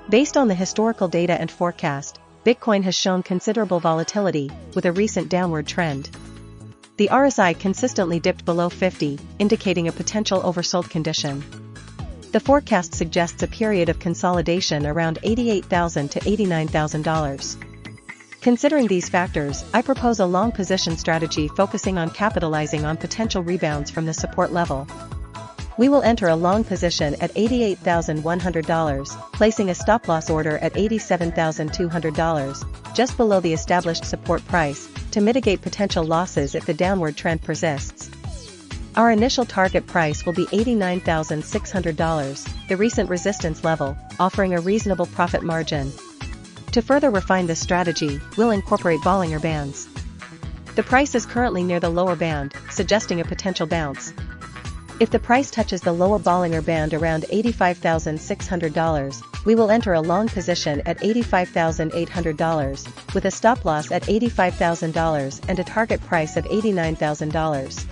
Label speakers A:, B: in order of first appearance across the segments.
A: Based on the historical data and forecast, Bitcoin has shown considerable volatility, with a recent downward trend. The RSI consistently dipped below 50, indicating a potential oversold condition. The forecast suggests a period of consolidation around $88,000 to $89,000. Considering these factors, I propose a long position strategy focusing on capitalizing on potential rebounds from the support level. We will enter a long position at $88,100, placing a stop-loss order at $87,200, just below the established support price, to mitigate potential losses if the downward trend persists. Our initial target price will be $89,600, the recent resistance level, offering a reasonable profit margin. To further refine this strategy, we'll incorporate Bollinger Bands. The price is currently near the lower band, suggesting a potential bounce. If the price touches the lower Bollinger Band around $85,600, we will enter a long position at $85,800, with a stop-loss at $85,000 and a target price of $89,000.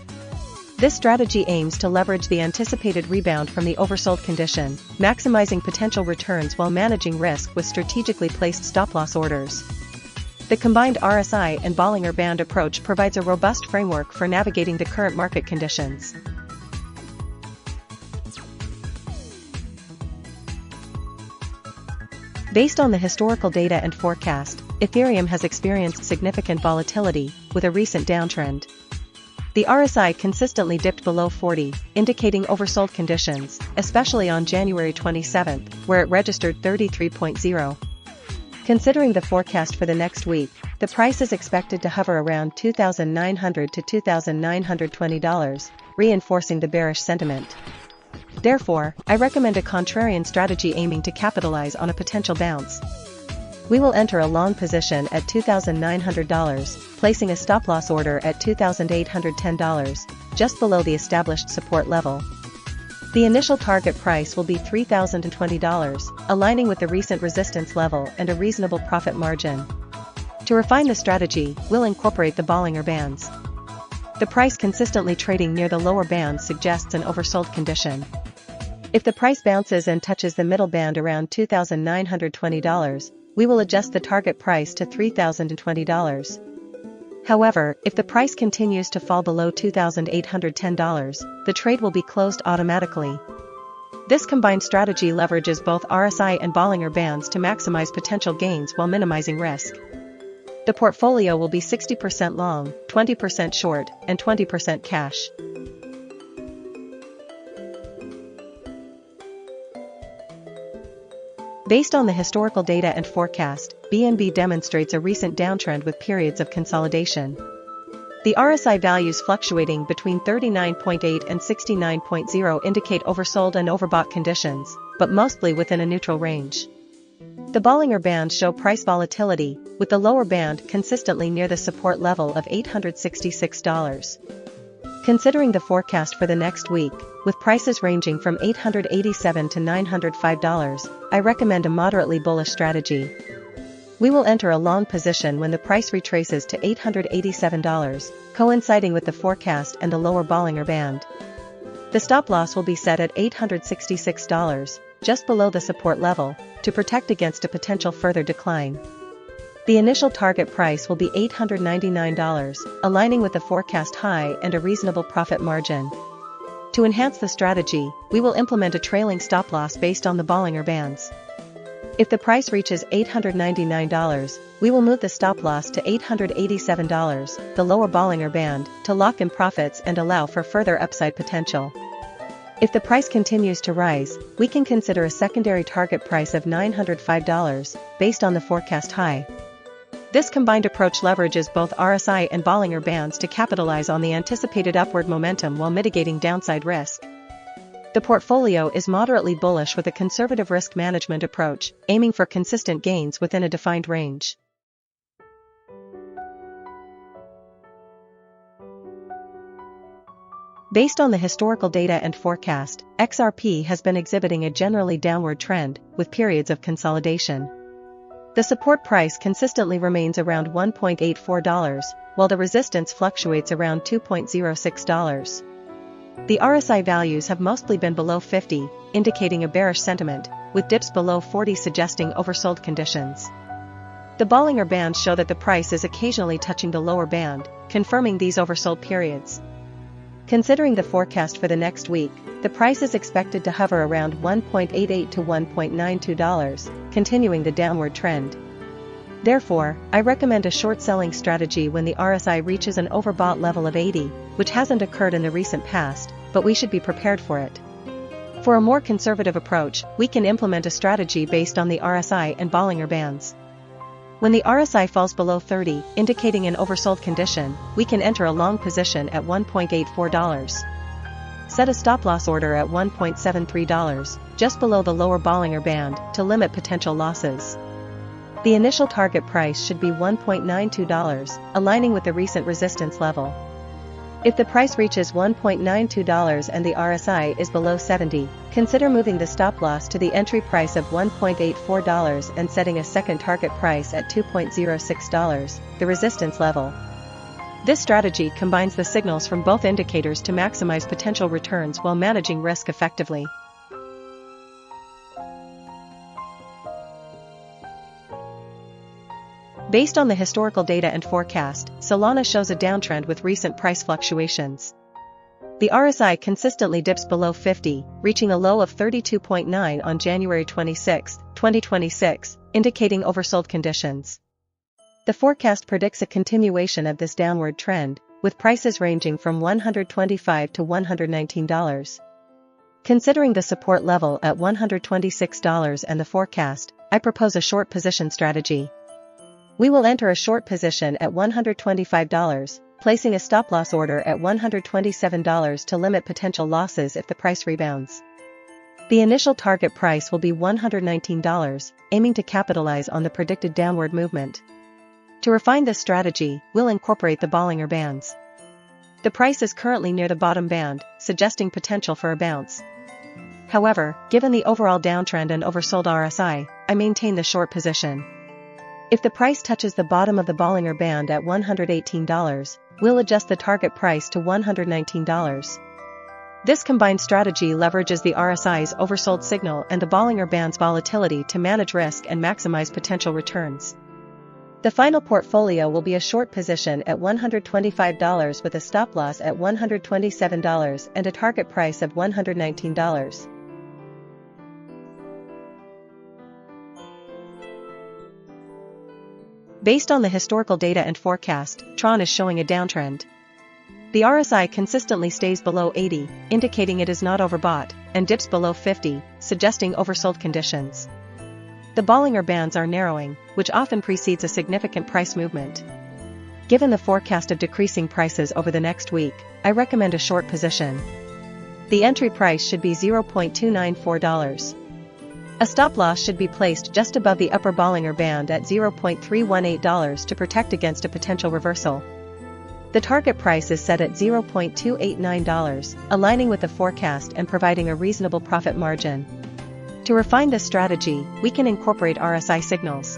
A: This strategy aims to leverage the anticipated rebound from the oversold condition, maximizing potential returns while managing risk with strategically placed stop-loss orders. The combined RSI and Bollinger Band approach provides a robust framework for navigating the current market conditions. Based on the historical data and forecast, Ethereum has experienced significant volatility, with a recent downtrend. The RSI consistently dipped below 40, indicating oversold conditions, especially on January 27, where it registered 33.0. Considering the forecast for the next week, the price is expected to hover around $2,900 to $2,920, reinforcing the bearish sentiment. Therefore, I recommend a contrarian strategy aiming to capitalize on a potential bounce. We will enter a long position at $2,900, placing a stop-loss order at $2,810, just below the established support level. The initial target price will be $3,020, aligning with the recent resistance level and a reasonable profit margin. To refine the strategy, we'll incorporate the Bollinger Bands. The price consistently trading near the lower band suggests an oversold condition. If the price bounces and touches the middle band around $2,920, we will adjust the target price to $3,020. However, if the price continues to fall below $2,810, the trade will be closed automatically. This combined strategy leverages both RSI and Bollinger Bands to maximize potential gains while minimizing risk. The portfolio will be 60% long, 20% short, and 20% cash. Based on the historical data and forecast, BNB demonstrates a recent downtrend with periods of consolidation. The RSI values fluctuating between 39.8 and 69.0 indicate oversold and overbought conditions, but mostly within a neutral range. The Bollinger Bands show price volatility, with the lower band consistently near the support level of $866. Considering the forecast for the next week, with prices ranging from $887 to $905, I recommend a moderately bullish strategy. We will enter a long position when the price retraces to $887, coinciding with the forecast and the lower Bollinger Band. The stop-loss will be set at $866, just below the support level, to protect against a potential further decline. The initial target price will be $899, aligning with the forecast high and a reasonable profit margin. To enhance the strategy, we will implement a trailing stop-loss based on the Bollinger Bands. If the price reaches $899, we will move the stop-loss to $887, the lower Bollinger Band, to lock in profits and allow for further upside potential. If the price continues to rise, we can consider a secondary target price of $905, based on the forecast high. This combined approach leverages both RSI and Bollinger Bands to capitalize on the anticipated upward momentum while mitigating downside risk. The portfolio is moderately bullish with a conservative risk management approach, aiming for consistent gains within a defined range. Based on the historical data and forecast, XRP has been exhibiting a generally downward trend, with periods of consolidation. The support price consistently remains around $1.84, while the resistance fluctuates around $2.06. The RSI values have mostly been below 50, indicating a bearish sentiment, with dips below 40 suggesting oversold conditions. The Bollinger Bands show that the price is occasionally touching the lower band, confirming these oversold periods. Considering the forecast for the next week, the price is expected to hover around $1.88 to $1.92, continuing the downward trend. Therefore, I recommend a short selling strategy when the RSI reaches an overbought level of 80, which hasn't occurred in the recent past, but we should be prepared for it. For a more conservative approach, we can implement a strategy based on the RSI and Bollinger Bands. When the RSI falls below 30, indicating an oversold condition, we can enter a long position at $1.84. Set a stop-loss order at $1.73, just below the lower Bollinger Band, to limit potential losses. The initial target price should be $1.92, aligning with the recent resistance level. If the price reaches $1.92 and the RSI is below 70, consider moving the stop-loss to the entry price of $1.84 and setting a second target price at $2.06, the resistance level. This strategy combines the signals from both indicators to maximize potential returns while managing risk effectively. Based on the historical data and forecast, Solana shows a downtrend with recent price fluctuations. The RSI consistently dips below 50, reaching a low of 32.9 on January 26, 2026, indicating oversold conditions. The forecast predicts a continuation of this downward trend, with prices ranging from $125 to $119. Considering the support level at $126 and the forecast, I propose a short position strategy. We will enter a short position at $125, placing a stop-loss order at $127 to limit potential losses if the price rebounds. The initial target price will be $119, aiming to capitalize on the predicted downward movement. To refine this strategy, we'll incorporate the Bollinger Bands. The price is currently near the bottom band, suggesting potential for a bounce. However, given the overall downtrend and oversold RSI, I maintain the short position. If the price touches the bottom of the Bollinger Band at $118, we'll adjust the target price to $119. This combined strategy leverages the RSI's oversold signal and the Bollinger Band's volatility to manage risk and maximize potential returns. The final portfolio will be a short position at $125 with a stop-loss at $127 and a target price of $119. Based on the historical data and forecast, TRON is showing a downtrend. The RSI consistently stays below 80, indicating it is not overbought, and dips below 50, suggesting oversold conditions. The Bollinger Bands are narrowing, which often precedes a significant price movement. Given the forecast of decreasing prices over the next week, I recommend a short position. The entry price should be $0.294. A stop-loss should be placed just above the upper Bollinger Band at $0.318 to protect against a potential reversal. The target price is set at $0.289, aligning with the forecast and providing a reasonable profit margin. To refine this strategy, we can incorporate RSI signals.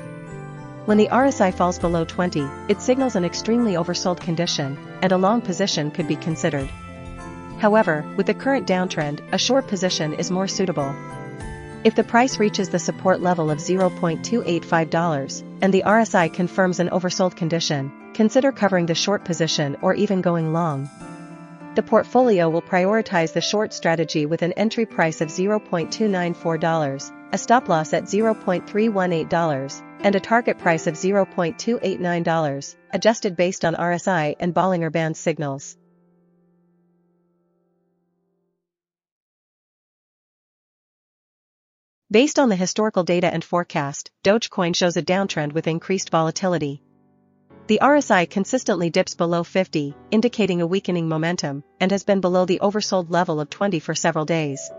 A: When the RSI falls below 20, it signals an extremely oversold condition, and a long position could be considered. However, with the current downtrend, a short position is more suitable. If the price reaches the support level of $0.285 and the RSI confirms an oversold condition, consider covering the short position or even going long. The portfolio will prioritize the short strategy with an entry price of $0.294, a stop-loss at $0.318, and a target price of $0.289, adjusted based on RSI and Bollinger Band signals. Based on the historical data and forecast, Dogecoin shows a downtrend with increased volatility. The RSI consistently dips below 50, indicating a weakening momentum, and has been below the oversold level of 20 for several days.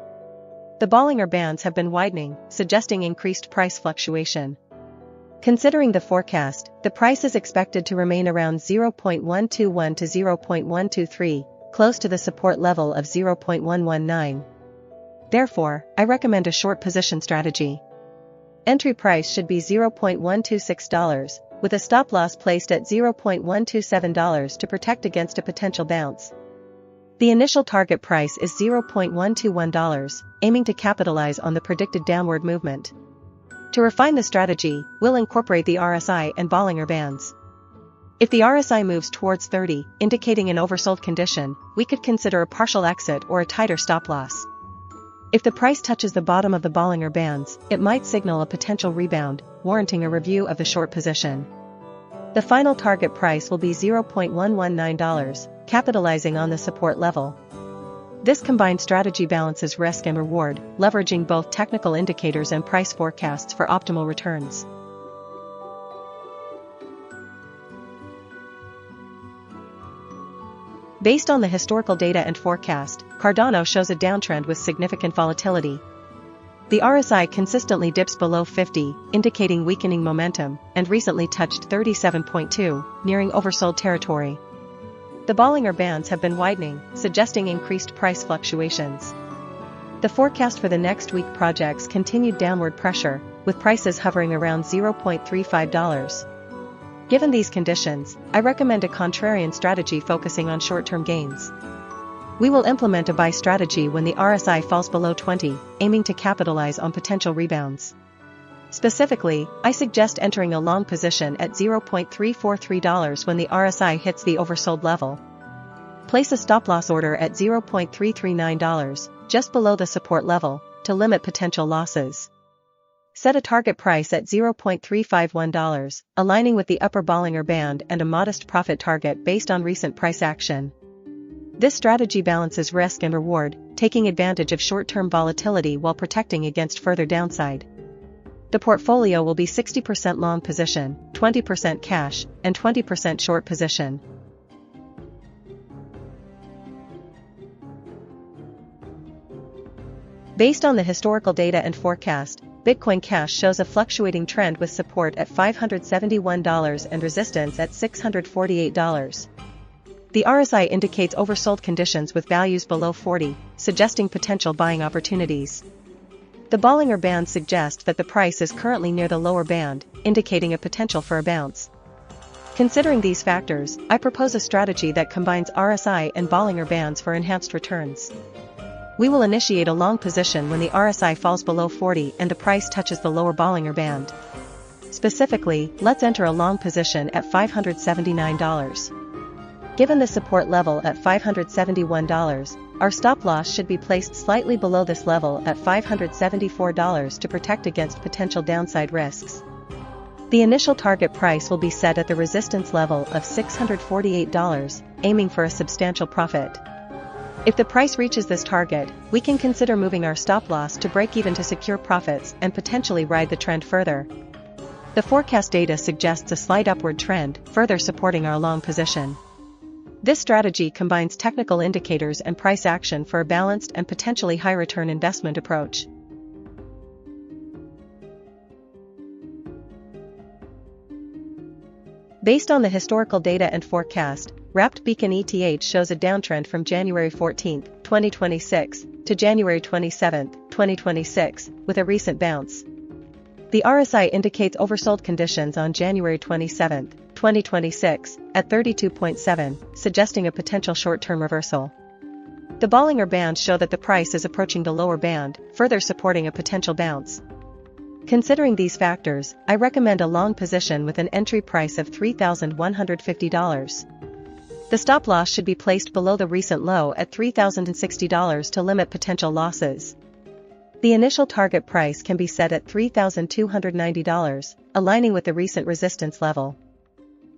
A: The Bollinger Bands have been widening, suggesting increased price fluctuation. Considering the forecast, the price is expected to remain around $0.121 to $0.123, close to the support level of $0.119. Therefore, I recommend a short position strategy. Entry price should be $0.126, with a stop-loss placed at $0.127 to protect against a potential bounce. The initial target price is $0.121, aiming to capitalize on the predicted downward movement. To refine the strategy, we'll incorporate the RSI and Bollinger Bands. If the RSI moves towards 30, indicating an oversold condition, we could consider a partial exit or a tighter stop loss. If the price touches the bottom of the Bollinger Bands, it might signal a potential rebound, warranting a review of the short position. The final target price will be $0.119, capitalizing on the support level. This combined strategy balances risk and reward, leveraging both technical indicators and price forecasts for optimal returns. Based on the historical data and forecast, Cardano shows a downtrend with significant volatility. The RSI consistently dips below 50, indicating weakening momentum, and recently touched 37.2, nearing oversold territory. The Bollinger Bands have been widening, suggesting increased price fluctuations. The forecast for the next week projects continued downward pressure, with prices hovering around $0.35. Given these conditions, I recommend a contrarian strategy focusing on short-term gains. We will implement a buy strategy when the RSI falls below 20, aiming to capitalize on potential rebounds. Specifically, I suggest entering a long position at $0.343 when the RSI hits the oversold level. Place a stop-loss order at $0.339, just below the support level, to limit potential losses. Set a target price at $0.351, aligning with the upper Bollinger Band and a modest profit target based on recent price action. This strategy balances risk and reward, taking advantage of short-term volatility while protecting against further downside. The portfolio will be 60% long position, 20% cash, and 20% short position. Based on the historical data and forecast, Bitcoin Cash shows a fluctuating trend with support at $571 and resistance at $648. The RSI indicates oversold conditions with values below 40, suggesting potential buying opportunities. The Bollinger Band suggests that the price is currently near the lower band, indicating a potential for a bounce. Considering these factors, I propose a strategy that combines RSI and Bollinger Bands for enhanced returns. We will initiate a long position when the RSI falls below 40 and the price touches the lower Bollinger Band. Specifically, let's enter a long position at $579. Given the support level at $571, our stop loss should be placed slightly below this level at $574 to protect against potential downside risks. The initial target price will be set at the resistance level of $648, aiming for a substantial profit. If the price reaches this target, we can consider moving our stop loss to break even to secure profits and potentially ride the trend further. The forecast data suggests a slight upward trend, further supporting our long position. This strategy combines technical indicators and price action for a balanced and potentially high-return investment approach. Based on the historical data and forecast, Wrapped Beacon ETH shows a downtrend from January 14, 2026, to January 27, 2026, with a recent bounce. The RSI indicates oversold conditions on January 27, 2026, at 32.7, suggesting a potential short-term reversal. The Bollinger Bands show that the price is approaching the lower band, further supporting a potential bounce. Considering these factors, I recommend a long position with an entry price of $3,150. The stop loss should be placed below the recent low at $3,060 to limit potential losses. The initial target price can be set at $3,290, aligning with the recent resistance level.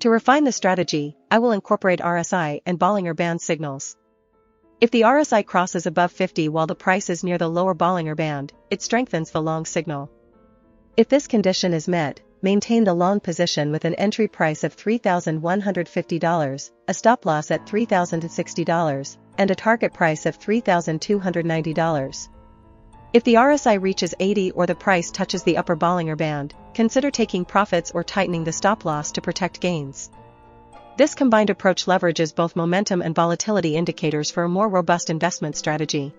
A: To refine the strategy, I will incorporate RSI and Bollinger Band signals. If the RSI crosses above 50 while the price is near the lower Bollinger Band, it strengthens the long signal. If this condition is met, maintain the long position with an entry price of $3,150, a stop loss at $3,060, and a target price of $3,290. If the RSI reaches 80 or the price touches the upper Bollinger Band, consider taking profits or tightening the stop loss to protect gains. This combined approach leverages both momentum and volatility indicators for a more robust investment strategy.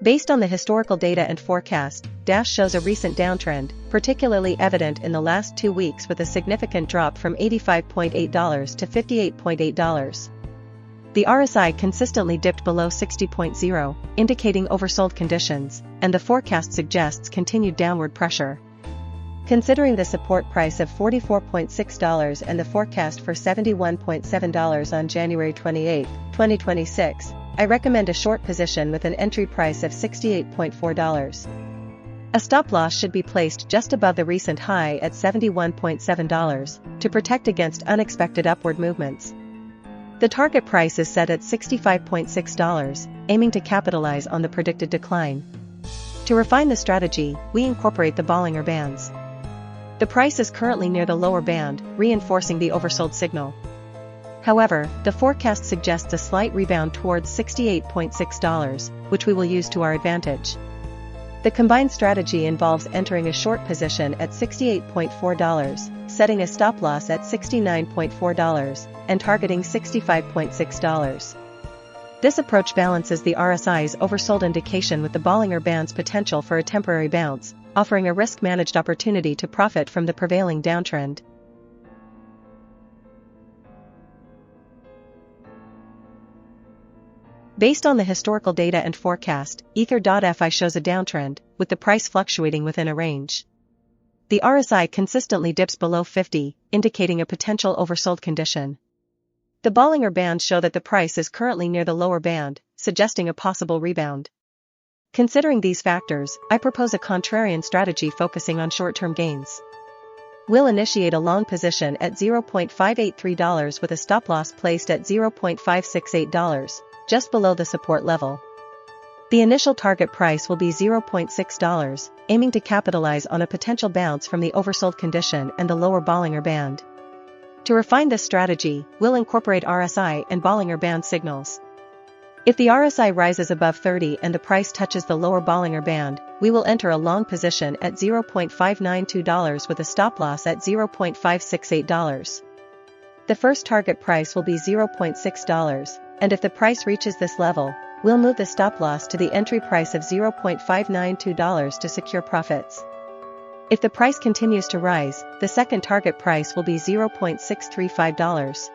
A: Based on the historical data and forecast, Dash shows a recent downtrend, particularly evident in the last 2 weeks with a significant drop from $85.8 to $58.8. The RSI consistently dipped below 60.0, indicating oversold conditions, and the forecast suggests continued downward pressure. Considering the support price of $44.6 and the forecast for $71.7 on January 28, 2026, I recommend a short position with an entry price of $68.4. A stop loss should be placed just above the recent high at $71.7 to protect against unexpected upward movements. The target price is set at $65.6, aiming to capitalize on the predicted decline. To refine the strategy, we incorporate the Bollinger Bands. The price is currently near the lower band, reinforcing the oversold signal. However, the forecast suggests a slight rebound towards $68.6, which we will use to our advantage. The combined strategy involves entering a short position at $68.4, setting a stop loss at $69.4, and targeting $65.6. This approach balances the RSI's oversold indication with the Bollinger Band's potential for a temporary bounce, offering a risk-managed opportunity to profit from the prevailing downtrend. Based on the historical data and forecast, Ether.fi shows a downtrend, with the price fluctuating within a range. The RSI consistently dips below 50, indicating a potential oversold condition. The Bollinger Bands show that the price is currently near the lower band, suggesting a possible rebound. Considering these factors, I propose a contrarian strategy focusing on short-term gains. We'll initiate a long position at $0.583 with a stop loss placed at $0.568, just below the support level. The initial target price will be $0.6, aiming to capitalize on a potential bounce from the oversold condition and the lower Bollinger Band. To refine this strategy, we'll incorporate RSI and Bollinger Band signals. If the RSI rises above 30 and the price touches the lower Bollinger Band, we will enter a long position at $0.592 with a stop loss at $0.568. The first target price will be $0.6, and if the price reaches this level, we'll move the stop loss to the entry price of $0.592 to secure profits. If the price continues to rise, the second target price will be $0.635.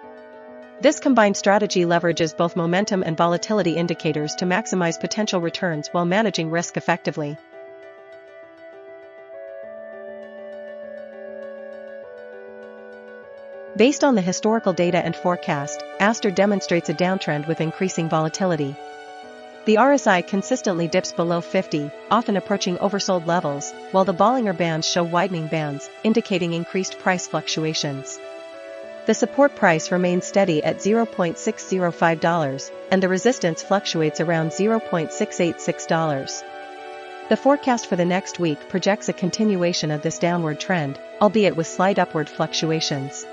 A: This combined strategy leverages both momentum and volatility indicators to maximize potential returns while managing risk effectively. Based on the historical data and forecast, Aster demonstrates a downtrend with increasing volatility. The RSI consistently dips below 50, often approaching oversold levels, while the Bollinger Bands show widening bands, indicating increased price fluctuations. The support price remains steady at $0.605, and the resistance fluctuates around $0.686. The forecast for the next week projects a continuation of this downward trend, albeit with slight upward fluctuations.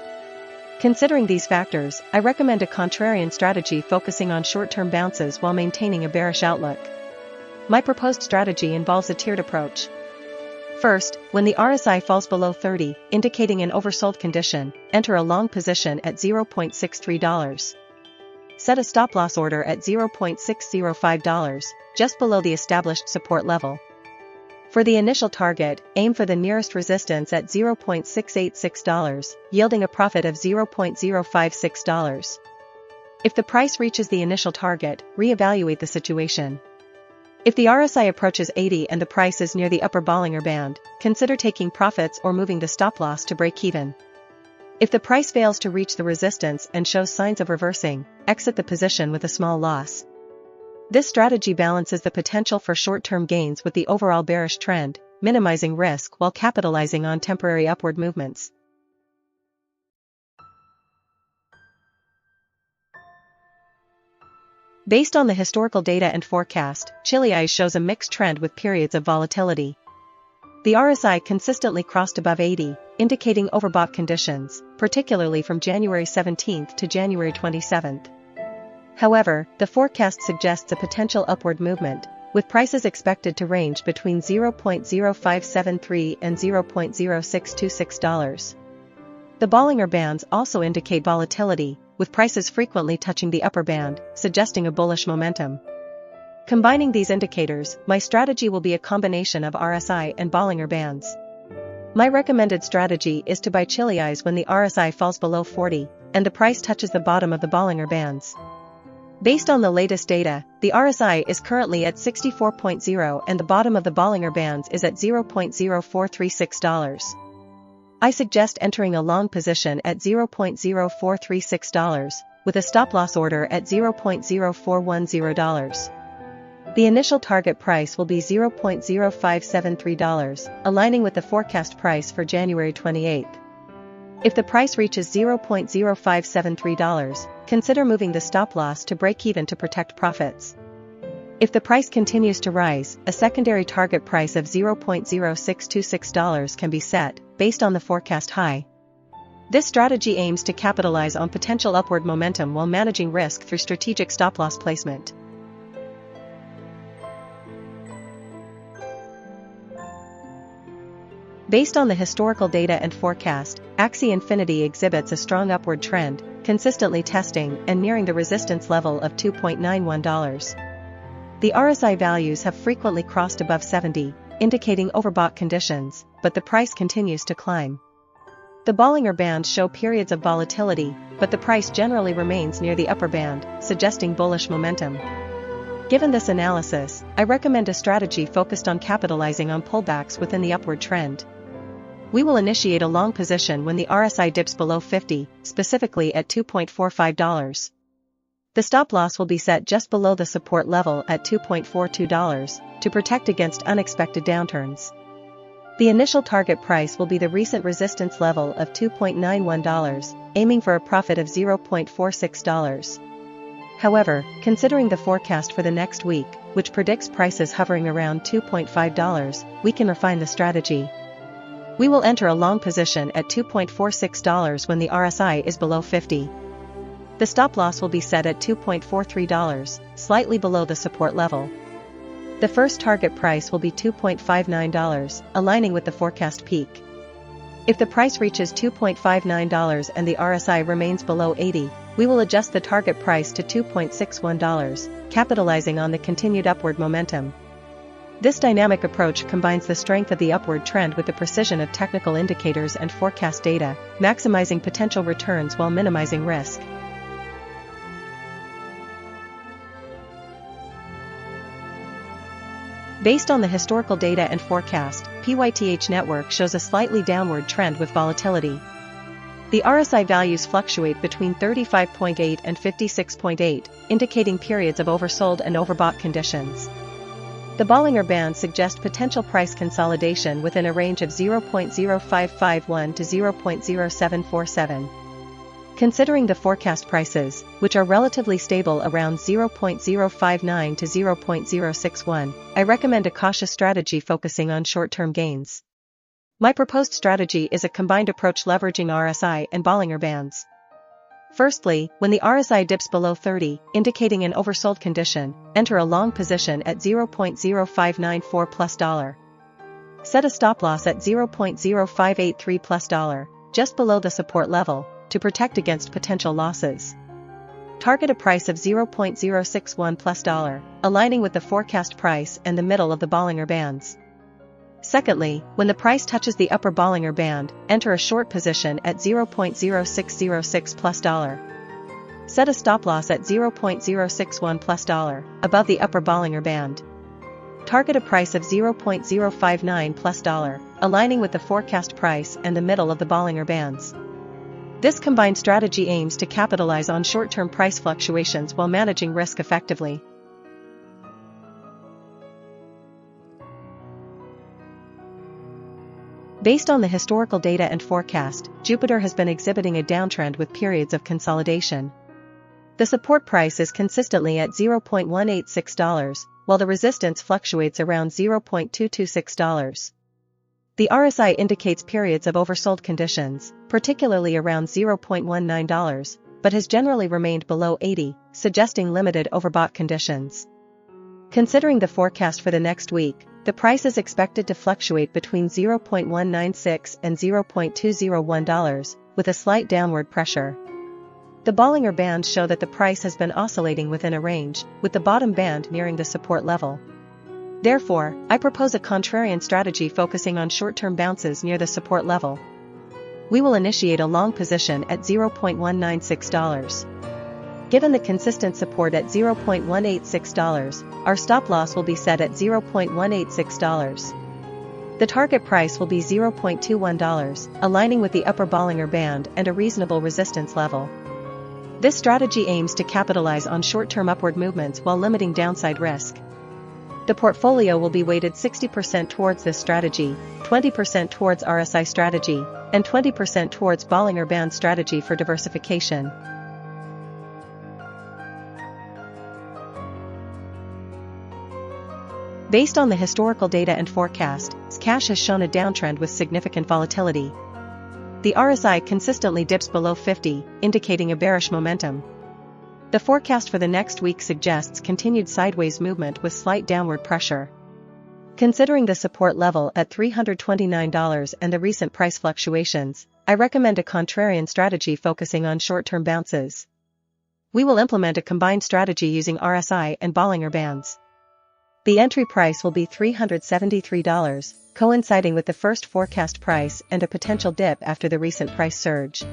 A: Considering these factors, I recommend a contrarian strategy focusing on short-term bounces while maintaining a bearish outlook. My proposed strategy involves a tiered approach. First, when the RSI falls below 30, indicating an oversold condition, enter a long position at $0.63. Set a stop-loss order at $0.605, just below the established support level. For the initial target, aim for the nearest resistance at $0.686, yielding a profit of $0.056. If the price reaches the initial target, reevaluate the situation. If the RSI approaches 80 and the price is near the upper Bollinger Band, consider taking profits or moving the stop-loss to break even. If the price fails to reach the resistance and shows signs of reversing, exit the position with a small loss. This strategy balances the potential for short-term gains with the overall bearish trend, minimizing risk while capitalizing on temporary upward movements. Based on the historical data and forecast, Chiliz shows a mixed trend with periods of volatility. The RSI consistently crossed above 80, indicating overbought conditions, particularly from January 17 to January 27. However, the forecast suggests a potential upward movement, with prices expected to range between $0.0573 and $0.0626. The Bollinger Bands also indicate volatility, with prices frequently touching the upper band, suggesting a bullish momentum. Combining these indicators, my strategy will be a combination of RSI and Bollinger Bands. My recommended strategy is to buy Chiliz when the RSI falls below 40, and the price touches the bottom of the Bollinger Bands. Based on the latest data, the RSI is currently at 64.0 and the bottom of the Bollinger Bands is at $0.0436. I suggest entering a long position at $0.0436, with a stop-loss order at $0.0410. The initial target price will be $0.0573, aligning with the forecast price for January 28. If the price reaches $0.0573, consider moving the stop-loss to break even to protect profits. If the price continues to rise, a secondary target price of $0.0626 can be set, based on the forecast high. This strategy aims to capitalize on potential upward momentum while managing risk through strategic stop-loss placement. Based on the historical data and forecast, Axie Infinity exhibits a strong upward trend, consistently testing and nearing the resistance level of $2.91. The RSI values have frequently crossed above 70, indicating overbought conditions, but the price continues to climb. The Bollinger Bands show periods of volatility, but the price generally remains near the upper band, suggesting bullish momentum. Given this analysis, I recommend a strategy focused on capitalizing on pullbacks within the upward trend. We will initiate a long position when the RSI dips below 50, specifically at $2.45. The stop-loss will be set just below the support level at $2.42, to protect against unexpected downturns. The initial target price will be the recent resistance level of $2.91, aiming for a profit of $0.46. However, considering the forecast for the next week, which predicts prices hovering around $2.5, we can refine the strategy. We will enter a long position at $2.46 when the RSI is below 50. The stop-loss will be set at $2.43, slightly below the support level. The first target price will be $2.59, aligning with the forecast peak. If the price reaches $2.59 and the RSI remains below 80, we will adjust the target price to $2.61, capitalizing on the continued upward momentum. This dynamic approach combines the strength of the upward trend with the precision of technical indicators and forecast data, maximizing potential returns while minimizing risk. Based on the historical data and forecast, PYTH network shows a slightly downward trend with volatility. The RSI values fluctuate between 35.8 and 56.8, indicating periods of oversold and overbought conditions. The Bollinger Bands suggest potential price consolidation within a range of 0.0551 to 0.0747. Considering the forecast prices, which are relatively stable around 0.059 to 0.061, I recommend a cautious strategy focusing on short-term gains. My proposed strategy is a combined approach leveraging RSI and Bollinger Bands. Firstly, when the RSI dips below 30, indicating an oversold condition, enter a long position at $0.0594 plus $. Set a stop-loss at $0.0583 plus $, just below the support level, to protect against potential losses. Target a price of $0.061 plus $, aligning with the forecast price and the middle of the Bollinger Bands. Secondly, when the price touches the upper Bollinger Band, enter a short position at $0.0606 plus $. Set a stop-loss at $0.061 plus $, above the upper Bollinger Band. Target a price of $0.059 plus $, aligning with the forecast price and the middle of the Bollinger Bands. This combined strategy aims to capitalize on short-term price fluctuations while managing risk effectively. Based on the historical data and forecast, Jupiter has been exhibiting a downtrend with periods of consolidation. The support price is consistently at $0.186, while the resistance fluctuates around $0.226. The RSI indicates periods of oversold conditions, particularly around $0.19, but has generally remained below 80, suggesting limited overbought conditions. Considering the forecast for the next week, the price is expected to fluctuate between $0.196 and $0.201, with a slight downward pressure. The Bollinger Bands show that the price has been oscillating within a range, with the bottom band nearing the support level. Therefore, I propose a contrarian strategy focusing on short-term bounces near the support level. We will initiate a long position at $0.196. Given the consistent support at $0.186, our stop loss will be set at $0.186. The target price will be $0.21, aligning with the upper Bollinger Band and a reasonable resistance level. This strategy aims to capitalize on short-term upward movements while limiting downside risk. The portfolio will be weighted 60% towards this strategy, 20% towards RSI strategy, and 20% towards Bollinger Band strategy for diversification. Based on the historical data and forecast, Zcash has shown a downtrend with significant volatility. The RSI consistently dips below 50, indicating a bearish momentum. The forecast for the next week suggests continued sideways movement with slight downward pressure. Considering the support level at $329 and the recent price fluctuations, I recommend a contrarian strategy focusing on short-term bounces. We will implement a combined strategy using RSI and Bollinger Bands. The entry price will be $373, coinciding with the first forecast price and a potential dip after the recent price surge.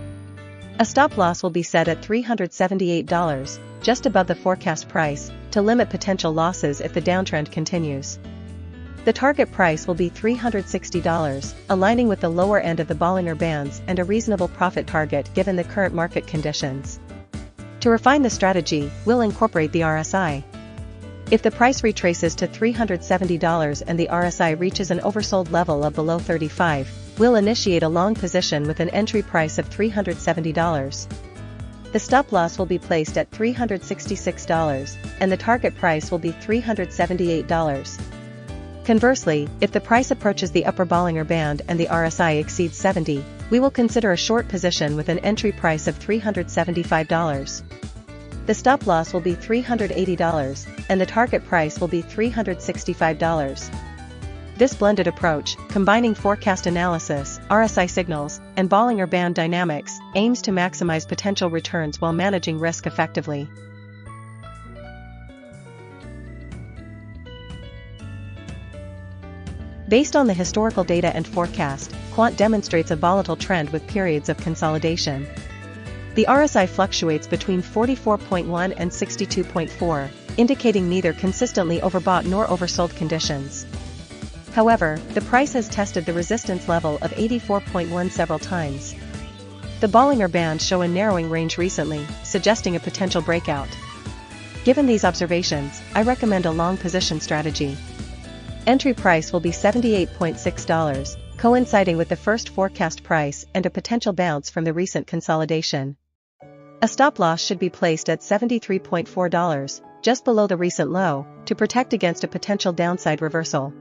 A: A stop loss will be set at $378, just above the forecast price, to limit potential losses if the downtrend continues. The target price will be $360, aligning with the lower end of the Bollinger Bands and a reasonable profit target given the current market conditions. To refine the strategy, we'll incorporate the RSI. If the price retraces to $370 and the RSI reaches an oversold level of below 35, we'll initiate a long position with an entry price of $370. The stop loss will be placed at $366, and the target price will be $378. Conversely, if the price approaches the upper Bollinger Band and the RSI exceeds 70, we will consider a short position with an entry price of $375. The stop loss will be $380, and the target price will be $365. This blended approach, combining forecast analysis, RSI signals, and Bollinger Band dynamics, aims to maximize potential returns while managing risk effectively. Based on the historical data and forecast, Quant demonstrates a volatile trend with periods of consolidation. The RSI fluctuates between 44.1 and 62.4, indicating neither consistently overbought nor oversold conditions. However, the price has tested the resistance level of 84.1 several times. The Bollinger Bands show a narrowing range recently, suggesting a potential breakout. Given these observations, I recommend a long position strategy. Entry price will be $78.6, coinciding with the first forecast price and a potential bounce from the recent consolidation. A stop loss should be placed at $73.4, just below the recent low, to protect against a potential downside reversal.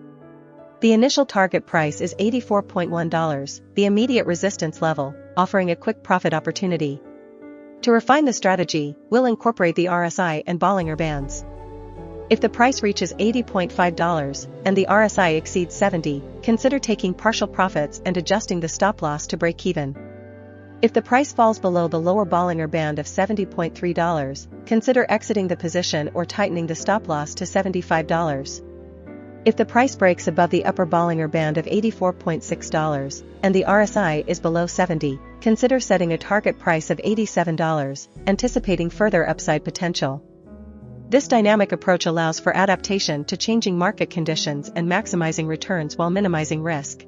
A: The initial target price is $84.1, the immediate resistance level, offering a quick profit opportunity. To refine the strategy, we'll incorporate the RSI and Bollinger Bands. If the price reaches $80.5 and the RSI exceeds 70, consider taking partial profits and adjusting the stop loss to break even. If the price falls below the lower Bollinger Band of $70.3, consider exiting the position or tightening the stop loss to $75. If the price breaks above the upper Bollinger Band of $84.6 and the RSI is below 70, consider setting a target price of $87, anticipating further upside potential. This dynamic approach allows for adaptation to changing market conditions and maximizing returns while minimizing risk.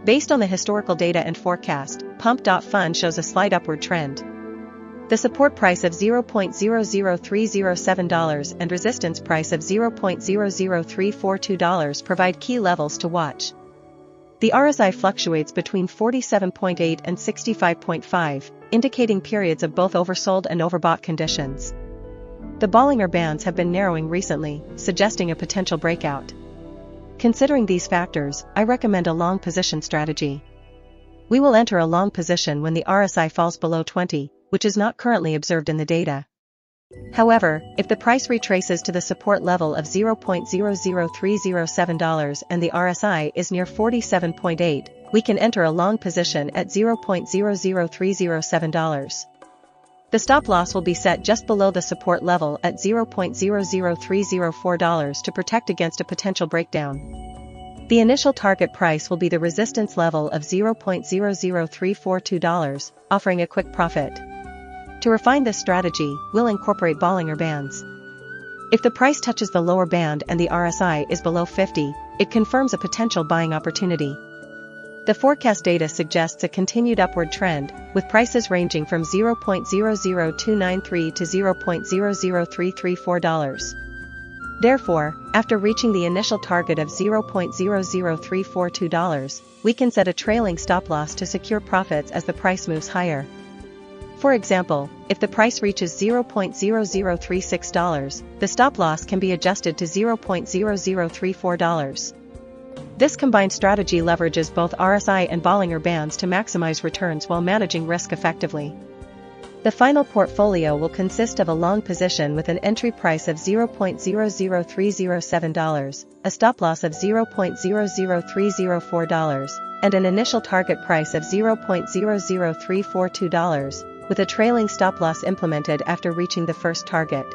A: Based on the historical data and forecast, Pump.fun shows a slight upward trend. The support price of $0.00307 and resistance price of $0.00342 provide key levels to watch. The RSI fluctuates between 47.8 and 65.5, indicating periods of both oversold and overbought conditions. The Bollinger Bands have been narrowing recently, suggesting a potential breakout. Considering these factors, I recommend a long position strategy. We will enter a long position when the RSI falls below 20, which is not currently observed in the data. However, if the price retraces to the support level of $0.00307 and the RSI is near 47.8, we can enter a long position at $0.00307. The stop loss will be set just below the support level at $0.00304 to protect against a potential breakdown. The initial target price will be the resistance level of $0.00342, offering a quick profit. To refine this strategy, we'll incorporate Bollinger Bands. If the price touches the lower band and the RSI is below 50, it confirms a potential buying opportunity. The forecast data suggests a continued upward trend, with prices ranging from $0.00293 to $0.00334. Therefore, after reaching the initial target of $0.00342, we can set a trailing stop loss to secure profits as the price moves higher. For example, if the price reaches $0.0036, the stop loss can be adjusted to $0.0034. This combined strategy leverages both RSI and Bollinger Bands to maximize returns while managing risk effectively. The final portfolio will consist of a long position with an entry price of $0.00307, a stop loss of $0.00304, and an initial target price of $0.00342, with a trailing stop loss implemented after reaching the first target.